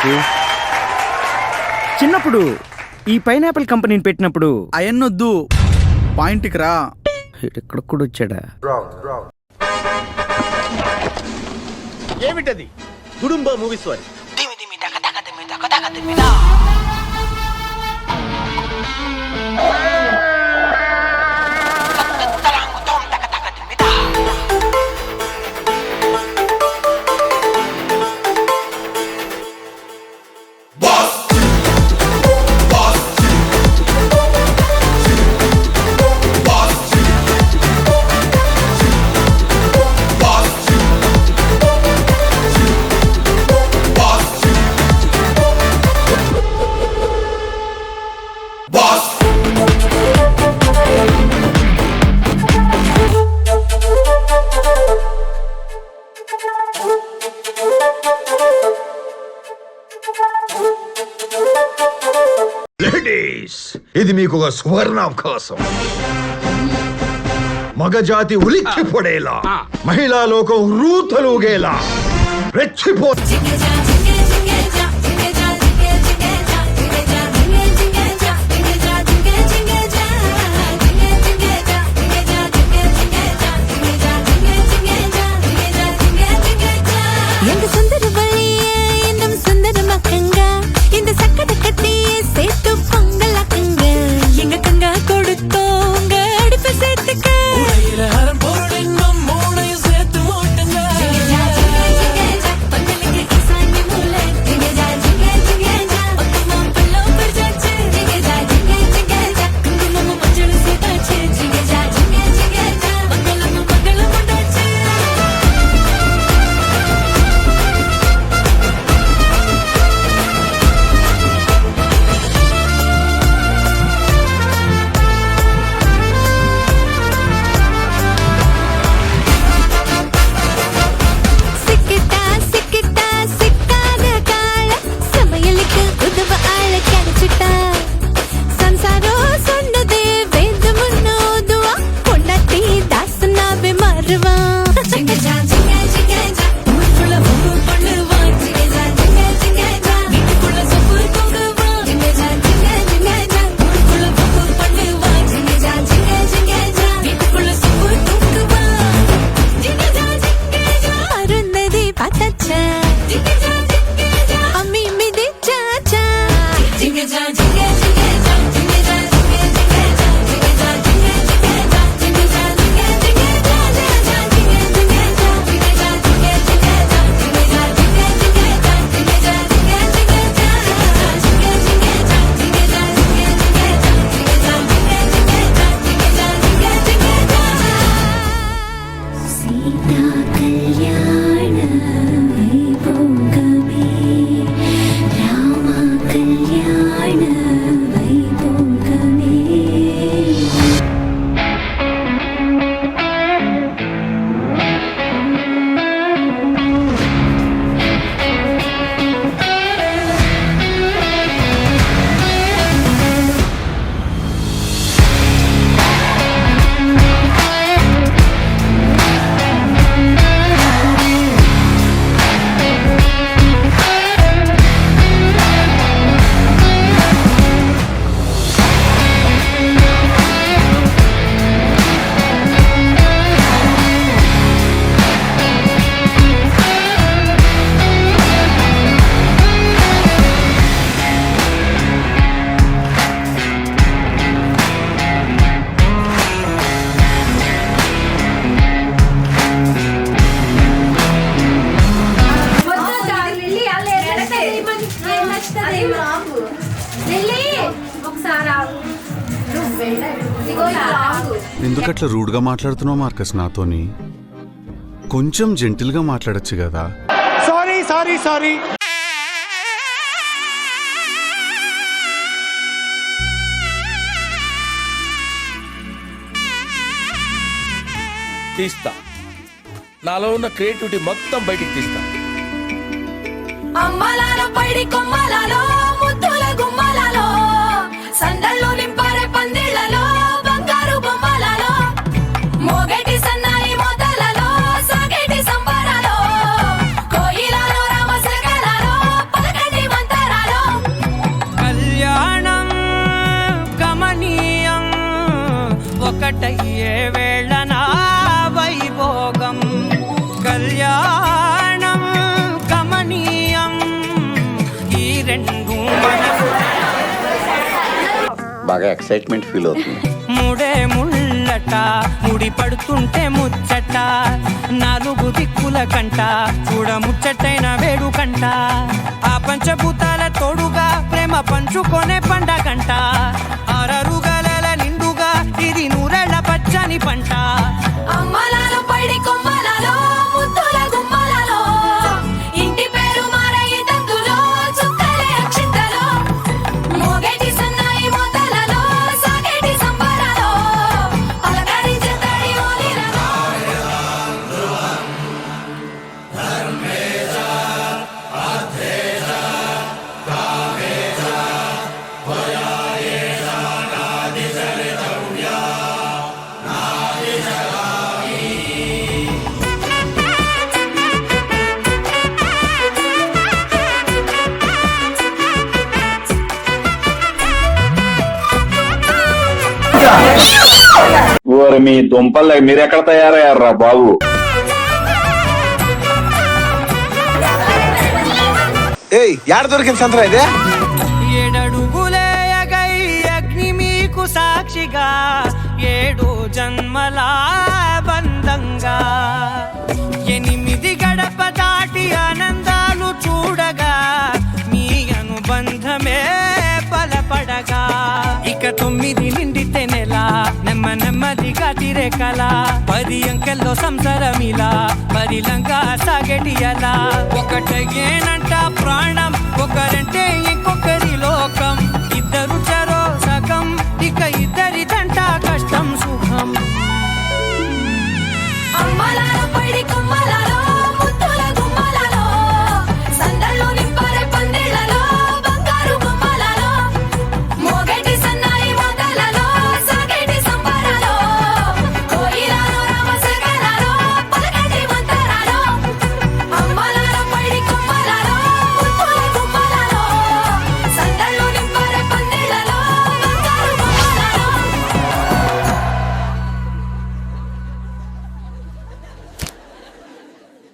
Thank you. చిన్నప్పుడు ఈ pineapple కంపెనీని పెట్టినప్పుడు అయన్నొద్దు, పాయింట్కి రా. ఇక్కడ కూడా వచ్చాడా? ఏమిటది? గుడుంబ మూవీస్ వారి ఇది మీకు ఒక సువర్ణావకాశం. మగజాతి ఉలిక్కి పొడేలా, మహిళా లోకం రూతలుగేలా రెచ్చిపో. ఎందుకట్లా రూడ్గా మాట్లాడుతున్నావు మార్కస్ నాతోని? కొంచెం జెంటిల్గా మాట్లాడొచ్చు కదా. Sorry sorry sorry. తీస్తా, నాలో ఉన్న క్రియేటివిటీ మొత్తం బయటికి తీస్తా. అమ్మలాలో పైడి కొమ్మలాలో ముద్దుల గుమ్మలాలో సందల్లో నింపారే పందిళ్లలో బంగారు బొమ్మలలో మోగేటి సన్నాయి మోతలలో సాగేటి సంబరాలో కోయిలలో రామశకలలో పలకండి ఒక్కటయ్యే వేళ నా వైభోగం కళ్యాణం కమనీయం ఈ రెండు మనసు బాగా ఎక్సైట్మెంట్ ఫీల్ అవుతుంది. ముడే ముళ్ళట ముడి పడుతుంటే ముచ్చట నాలుగు దిక్కుల కంట చూడ ముచ్చటైన వేడుకంట ఆ పంచభూతాల తోడుగా ప్రేమ పంచుకొనే పండగంట ఆరరుగల నిండుగా ఇది నూరెళ్ళ పచ్చని పంట అమ్మలాలో పైడి కొమ్మలలో ముద్దుల గుమ్మలలో ఇంటి పేరు మారయి తందులో చుక్కలే అక్షింతలో మోగేటి సన్నాయి మోతలలో సాగేటి సంబరాలో పలకరించే తడి ఓలిలలో ఓరి మీ దుంపల్లే మీరెక్కడ తయారయ్యారా బాబు? ఏయ్ యాడ దొరికింది సంతరా ఇదే? ఏడడుగులే ఎగై అగ్ని మీకు సాక్షిగా ఏడు జన్మల బంధంగా 8 గడప దాటి ఆనందాలు చూడగా మీ అనుబంధమే బలపడగా ఇక 9 నిండితే నెల నెమ్మదిగా తిరే కల 10 అంకెల్లో సంసారమిలా పరిలంగా సాగటి అలా ఒకటేనంట ప్రాణం ఒకరంటే ఇంకొకరి లోకం ఇద్దరు